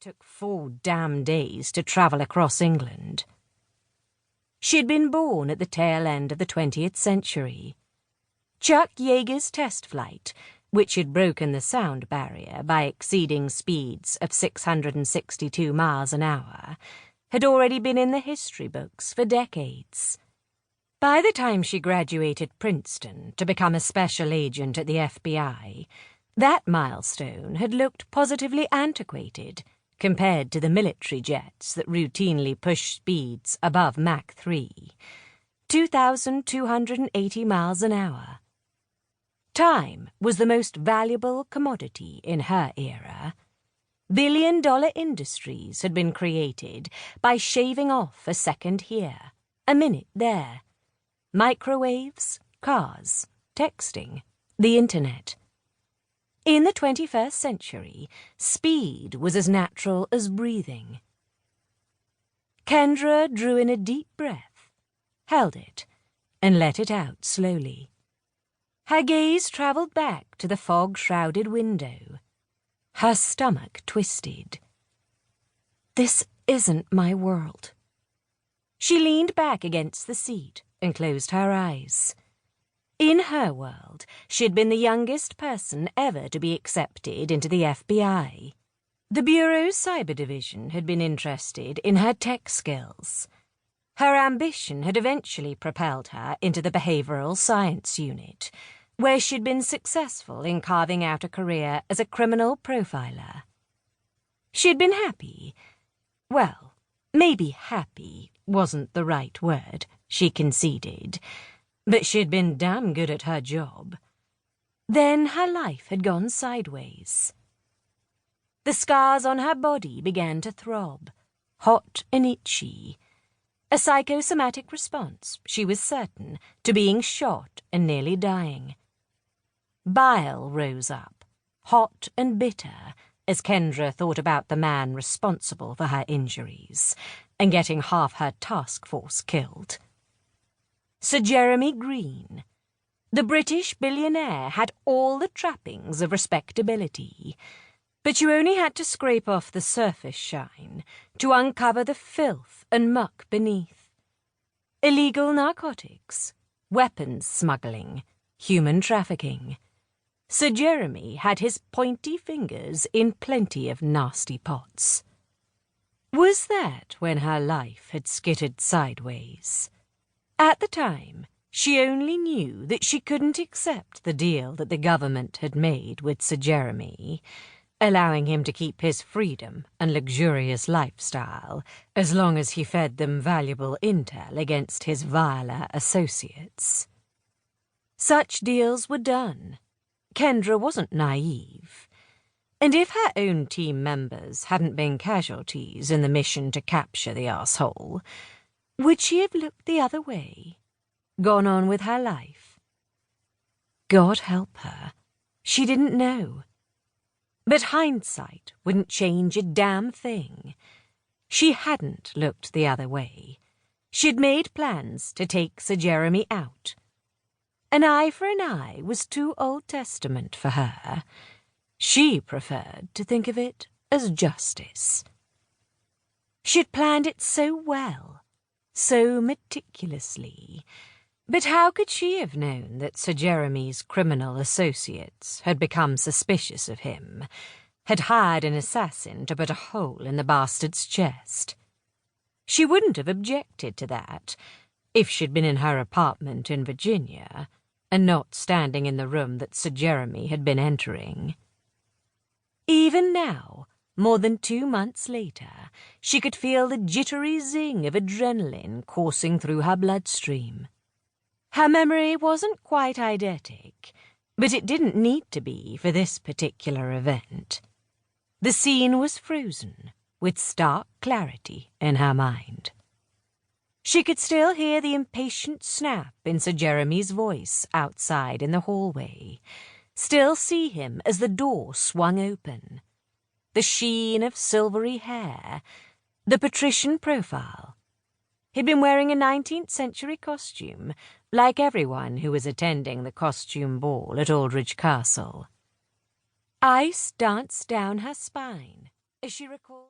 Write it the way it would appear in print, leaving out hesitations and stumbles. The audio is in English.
took 4 damn days to travel across England. She'd been born at the tail end of the 20th century. Chuck Yeager's test flight, which had broken the sound barrier by exceeding speeds of 662 miles an hour, had already been in the history books for decades. By the time she graduated Princeton to become a special agent at the FBI, that milestone had looked positively antiquated compared to the military jets that routinely push speeds above Mach 3, 2,280 miles an hour. Time was the most valuable commodity in her era. Billion-dollar industries had been created by shaving off a second here, a minute there. Microwaves, cars, texting, the internet. In the 21st century, speed was as natural as breathing. Kendra drew in a deep breath, held it, and let it out slowly. Her gaze travelled back to the fog-shrouded window. Her stomach twisted. This isn't my world. She leaned back against the seat and closed her eyes. In her world, she'd been the youngest person ever to be accepted into the FBI. The Bureau's cyber division had been interested in her tech skills. Her ambition had eventually propelled her into the behavioral science unit, where she'd been successful in carving out a career as a criminal profiler. She'd been happy. Well, maybe happy wasn't the right word, she conceded, but she'd been damn good at her job. Then her life had gone sideways. The scars on her body began to throb, hot and itchy. A psychosomatic response, she was certain, to being shot and nearly dying. Bile rose up, hot and bitter, as Kendra thought about the man responsible for her injuries and getting half her task force killed. Sir Jeremy Green, the British billionaire, had all the trappings of respectability, but you only had to scrape off the surface shine to uncover the filth and muck beneath. Illegal narcotics, weapons smuggling, human trafficking. Sir Jeremy had his pointy fingers in plenty of nasty pots. Was that when her life had skittered sideways? At the time, she only knew that she couldn't accept the deal that the government had made with Sir Jeremy, allowing him to keep his freedom and luxurious lifestyle as long as he fed them valuable intel against his viler associates. Such deals were done. Kendra wasn't naive. And if her own team members hadn't been casualties in the mission to capture the arsehole, would she have looked the other way, gone on with her life? God help her. She didn't know. But hindsight wouldn't change a damn thing. She hadn't looked the other way. She'd made plans to take Sir Jeremy out. An eye for an eye was too Old Testament for her. She preferred to think of it as justice. She'd planned it so well, so meticulously, but how could she have known that Sir Jeremy's criminal associates had become suspicious of him, had hired an assassin to put a hole in the bastard's chest? She wouldn't have objected to that if she'd been in her apartment in Virginia and not standing in the room that Sir Jeremy had been entering. Even now, more than 2 months later, she could feel the jittery zing of adrenaline coursing through her bloodstream. Her memory wasn't quite eidetic, but it didn't need to be for this particular event. The scene was frozen, with stark clarity in her mind. She could still hear the impatient snap in Sir Jeremy's voice outside in the hallway, still see him as the door swung open. The sheen of silvery hair, the patrician profile. He'd been wearing a 19th century costume, like everyone who was attending the costume ball at Aldridge Castle. Ice danced down her spine as she recalled